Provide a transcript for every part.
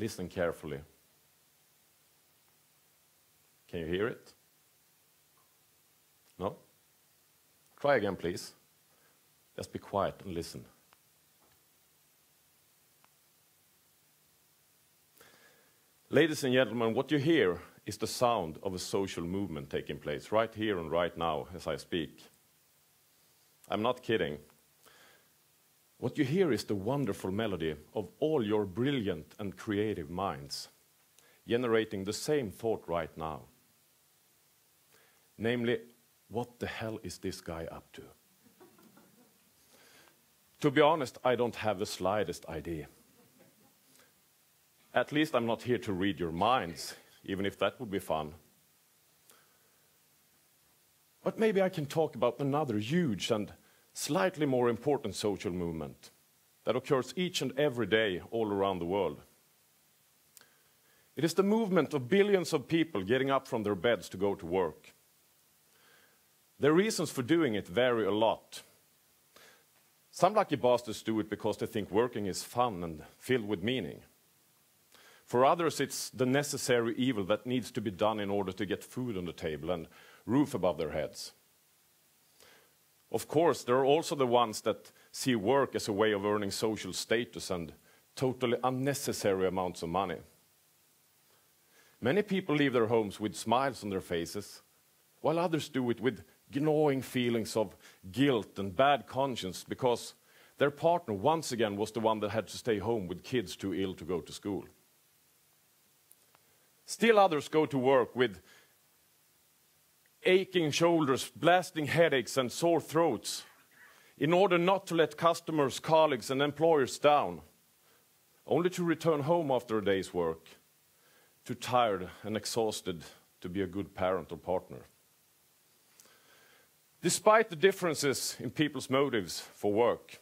Listen carefully. Can you hear it? No? Try again, please. Just be quiet and listen. Ladies and gentlemen, what you hear is the sound of a social movement taking place right here and right now as I speak. I'm not kidding. What you hear is the wonderful melody of all your brilliant and creative minds generating the same thought right now. Namely, what the hell is this guy up to? To be honest, I don't have the slightest idea. At least I'm not here to read your minds, even if that would be fun. But maybe I can talk about another huge and slightly more important social movement that occurs each and every day all around the world. It is the movement of billions of people getting up from their beds to go to work. Their reasons for doing it vary a lot. Some lucky bastards do it because they think working is fun and filled with meaning. For others, it's the necessary evil that needs to be done in order to get food on the table and roof above their heads. Of course, there are also the ones that see work as a way of earning social status and totally unnecessary amounts of money. Many people leave their homes with smiles on their faces, while others do it with gnawing feelings of guilt and bad conscience because their partner once again was the one that had to stay home with kids too ill to go to school. Still others go to work with aching shoulders, blasting headaches and sore throats in order not to let customers, colleagues and employers down, only to return home after a day's work, too tired and exhausted to be a good parent or partner. Despite the differences in people's motives for work,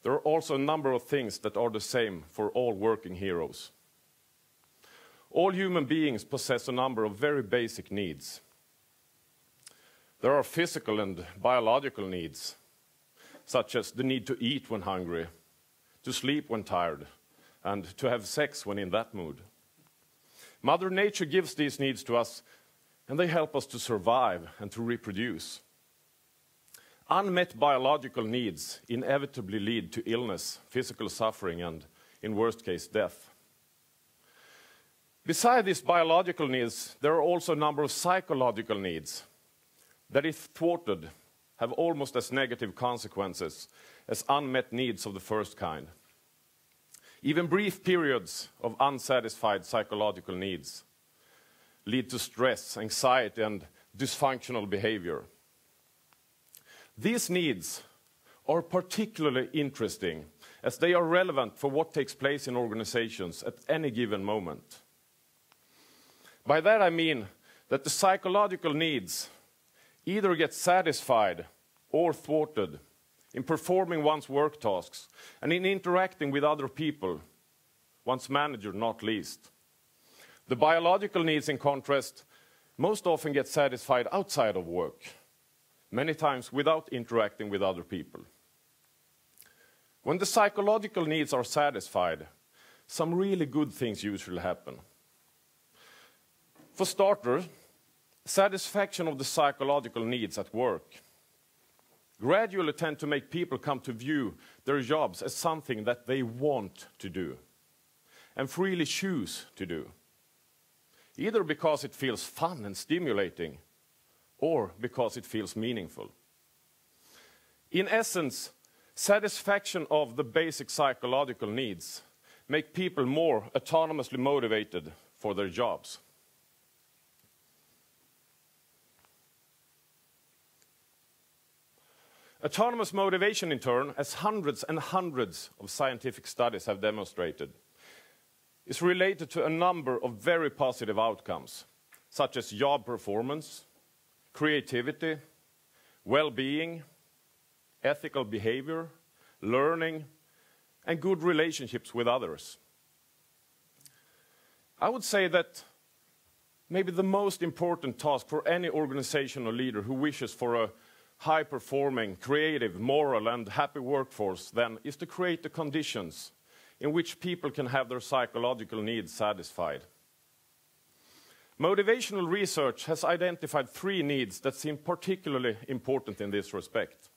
there are also a number of things that are the same for all working heroes. All human beings possess a number of very basic needs. There are physical and biological needs, such as the need to eat when hungry, to sleep when tired, and to have sex when in that mood. Mother Nature gives these needs to us, and they help us to survive and to reproduce. Unmet biological needs inevitably lead to illness, physical suffering, and, in worst case, death. Besides these biological needs, there are also a number of psychological needs that, if thwarted, have almost as negative consequences as unmet needs of the first kind. Even brief periods of unsatisfied psychological needs lead to stress, anxiety, and dysfunctional behavior. These needs are particularly interesting as they are relevant for what takes place in organizations at any given moment. By that I mean that the psychological needs either get satisfied or thwarted in performing one's work tasks and in interacting with other people, one's manager not least. The biological needs, in contrast, most often get satisfied outside of work, many times without interacting with other people. When the psychological needs are satisfied, some really good things usually happen. For starters, satisfaction of the psychological needs at work gradually tend to make people come to view their jobs as something that they want to do and freely choose to do, either because it feels fun and stimulating or because it feels meaningful. In essence, satisfaction of the basic psychological needs make people more autonomously motivated for their jobs. Autonomous motivation, in turn, as hundreds and hundreds of scientific studies have demonstrated, is related to a number of very positive outcomes, such as job performance, creativity, well-being, ethical behavior, learning, and good relationships with others. I would say that maybe the most important task for any organizational leader who wishes for a high-performing, creative, moral, and happy workforce, then, is to create the conditions in which people can have their psychological needs satisfied. Motivational research has identified 3 needs that seem particularly important in this respect.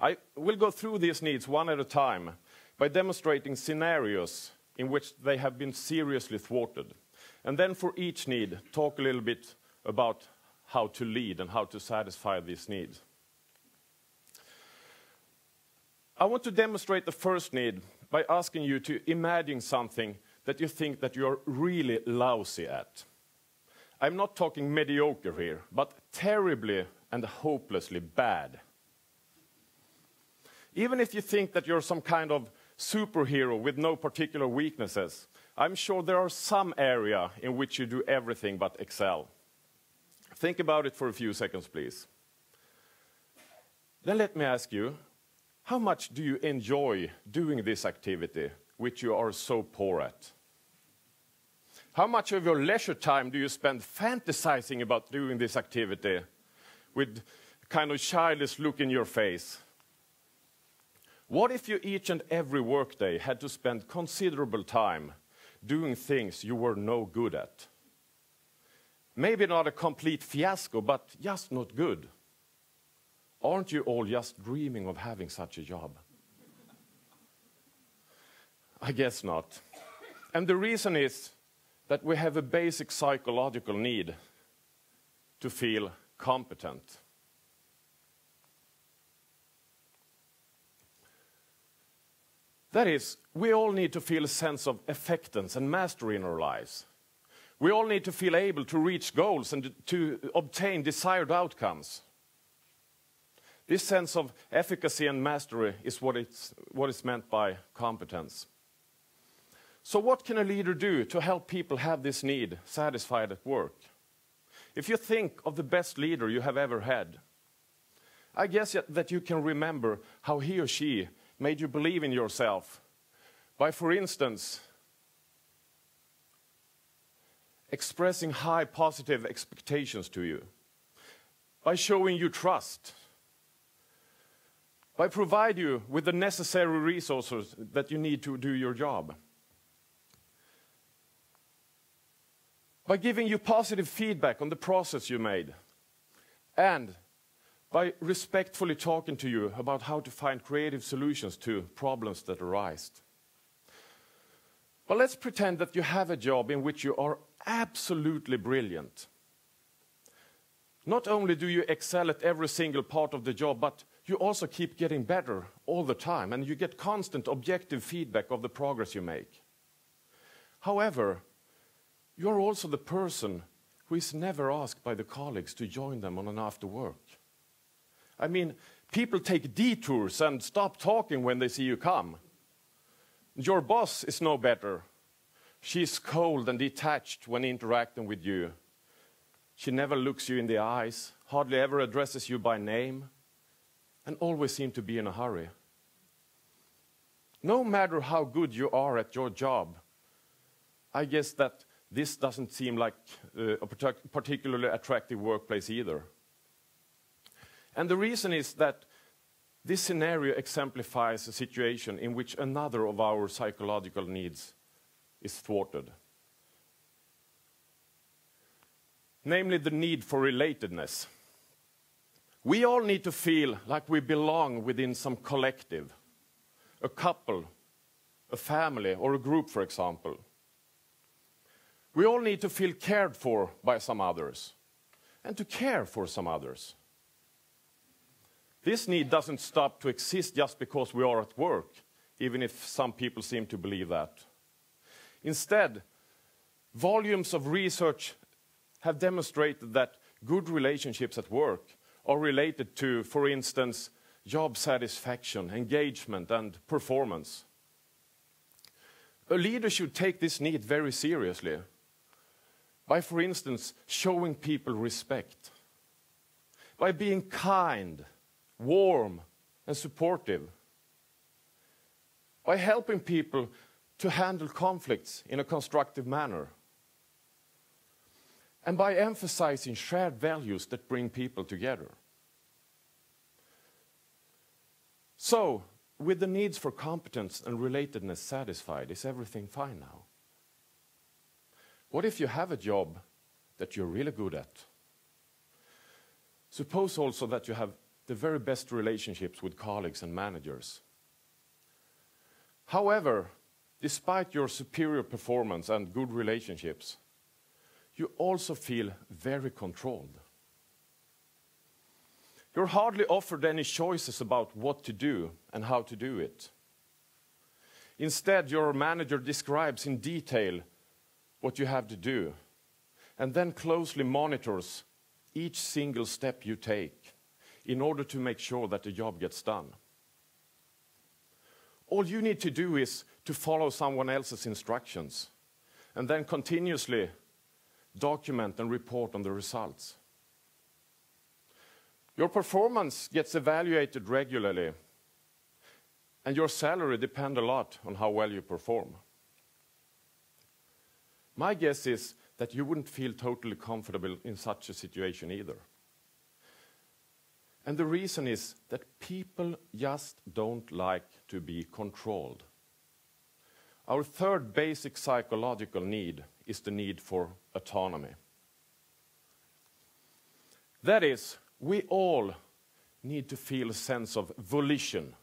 I will go through these needs one at a time by demonstrating scenarios in which they have been seriously thwarted. And then for each need, talk a little bit about how to lead and how to satisfy these needs. I want to demonstrate the first need by asking you to imagine something that you think that you're really lousy at. I'm not talking mediocre here, but terribly and hopelessly bad. Even if you think that you're some kind of superhero with no particular weaknesses, I'm sure there are some area in which you do everything but excel. Think about it for a few seconds, please. Then let me ask you, how much do you enjoy doing this activity, which you are so poor at? How much of your leisure time do you spend fantasizing about doing this activity with kind of childish look in your face? What if you each and every workday had to spend considerable time doing things you were no good at? Maybe not a complete fiasco, but just not good. Aren't you all just dreaming of having such a job? I guess not. And the reason is that we have a basic psychological need to feel competent. That is, we all need to feel a sense of effectiveness and mastery in our lives. We all need to feel able to reach goals and to obtain desired outcomes. This sense of efficacy and mastery is what is meant by competence. So what can a leader do to help people have this need satisfied at work? If you think of the best leader you have ever had, I guess that you can remember how he or she made you believe in yourself by, for instance, expressing high positive expectations to you, by showing you trust, by providing you with the necessary resources that you need to do your job, by giving you positive feedback on the process you made, and by respectfully talking to you about how to find creative solutions to problems that arise. But let's pretend that you have a job in which you are absolutely brilliant. Not only do you excel at every single part of the job, but you also keep getting better all the time, and you get constant objective feedback of the progress you make. However, you're also the person who is never asked by the colleagues to join them on an after work. I mean, people take detours and stop talking when they see you come. Your boss is no better. She's cold and detached when interacting with you. She never looks you in the eyes, hardly ever addresses you by name, and always seems to be in a hurry. No matter how good you are at your job, I guess that this doesn't seem like a particularly attractive workplace either. And the reason is that this scenario exemplifies a situation in which another of our psychological needs is thwarted. Namely, the need for relatedness. We all need to feel like we belong within some collective, a couple, a family, or a group, for example. We all need to feel cared for by some others, and to care for some others. This need doesn't stop to exist just because we are at work, even if some people seem to believe that. Instead, volumes of research have demonstrated that good relationships at work are related to, for instance, job satisfaction, engagement, and performance. A leader should take this need very seriously by, for instance, showing people respect, by being kind, warm, and supportive, by helping people to handle conflicts in a constructive manner, and by emphasizing shared values that bring people together. So, with the needs for competence and relatedness satisfied, is everything fine now? What if you have a job that you're really good at? Suppose also that you have the very best relationships with colleagues and managers. However, despite your superior performance and good relationships, you also feel very controlled. You're hardly offered any choices about what to do and how to do it. Instead, your manager describes in detail what you have to do, and then closely monitors each single step you take in order to make sure that the job gets done. All you need to do is to follow someone else's instructions and then continuously document and report on the results. Your performance gets evaluated regularly, and your salary depends a lot on how well you perform. My guess is that you wouldn't feel totally comfortable in such a situation either. And the reason is that people just don't like to be controlled. Our third basic psychological need is the need for autonomy. That is, we all need to feel a sense of volition,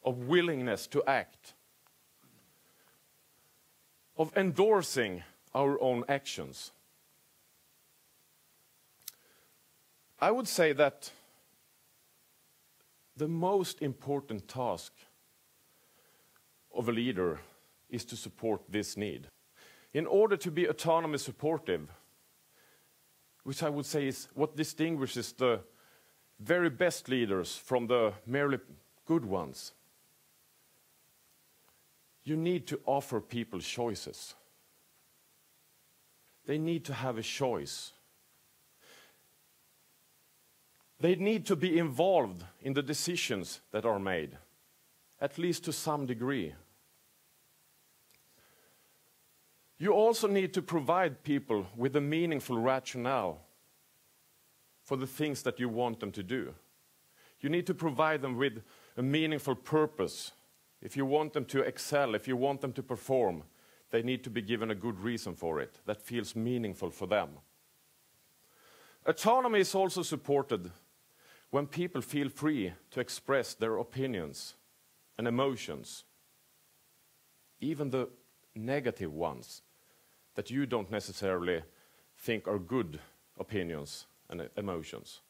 of willingness to act, of endorsing our own actions. I would say that the most important task of a leader is to support this need. In order to be autonomy supportive, which I would say is what distinguishes the very best leaders from the merely good ones, you need to offer people choices. They need to have a choice. They need to be involved in the decisions that are made, at least to some degree. You also need to provide people with a meaningful rationale for the things that you want them to do. You need to provide them with a meaningful purpose. If you want them to excel, if you want them to perform, they need to be given a good reason for it that feels meaningful for them. Autonomy is also supported when people feel free to express their opinions and emotions, even the negative ones that you don't necessarily think are good opinions and emotions.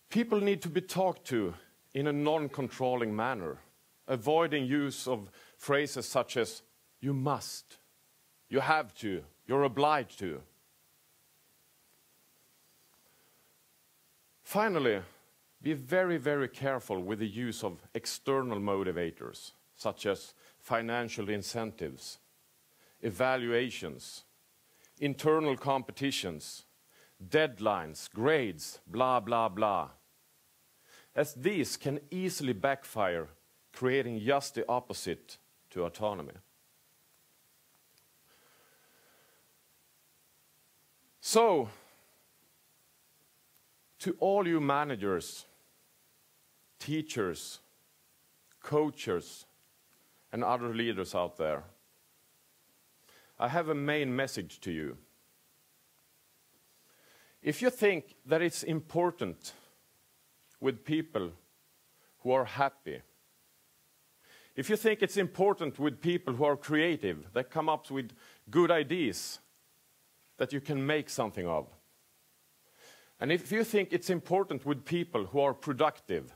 People need to be talked to in a non-controlling manner, avoiding use of phrases such as, you must, you have to, you're obliged to. Finally, be very, very careful with the use of external motivators, such as financial incentives, evaluations, internal competitions, deadlines, grades, blah, blah, blah. As these can easily backfire, creating just the opposite to autonomy. So, to all you managers, teachers, coaches, and other leaders out there, I have a main message to you. If you think that it's important with people who are happy, if you think it's important with people who are creative, that come up with good ideas that you can make something of, and if you think it's important with people who are productive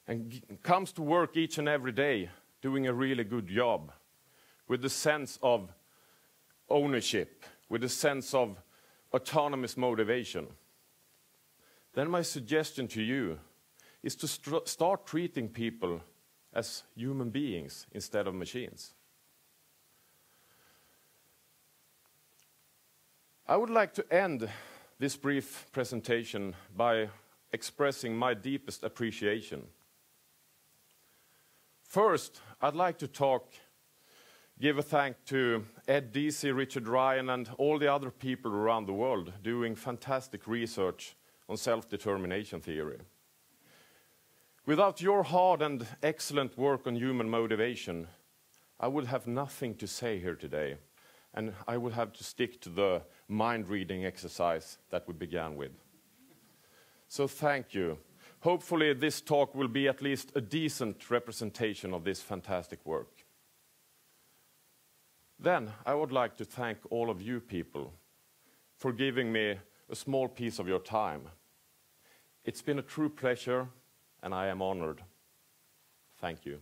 and comes to work each and every day doing a really good job, with a sense of ownership, with a sense of autonomous motivation, then my suggestion to you is to start treating people as human beings instead of machines. I would like to end this brief presentation by expressing my deepest appreciation. First, I'd like to give a thank to Ed Deasy, Richard Ryan, and all the other people around the world doing fantastic research on self-determination theory. Without your hard and excellent work on human motivation, I would have nothing to say here today, and I would have to stick to the mind-reading exercise that we began with. So thank you. Hopefully this talk will be at least a decent representation of this fantastic work. Then I would like to thank all of you people for giving me a small piece of your time. It's been a true pleasure, and I am honored. Thank you.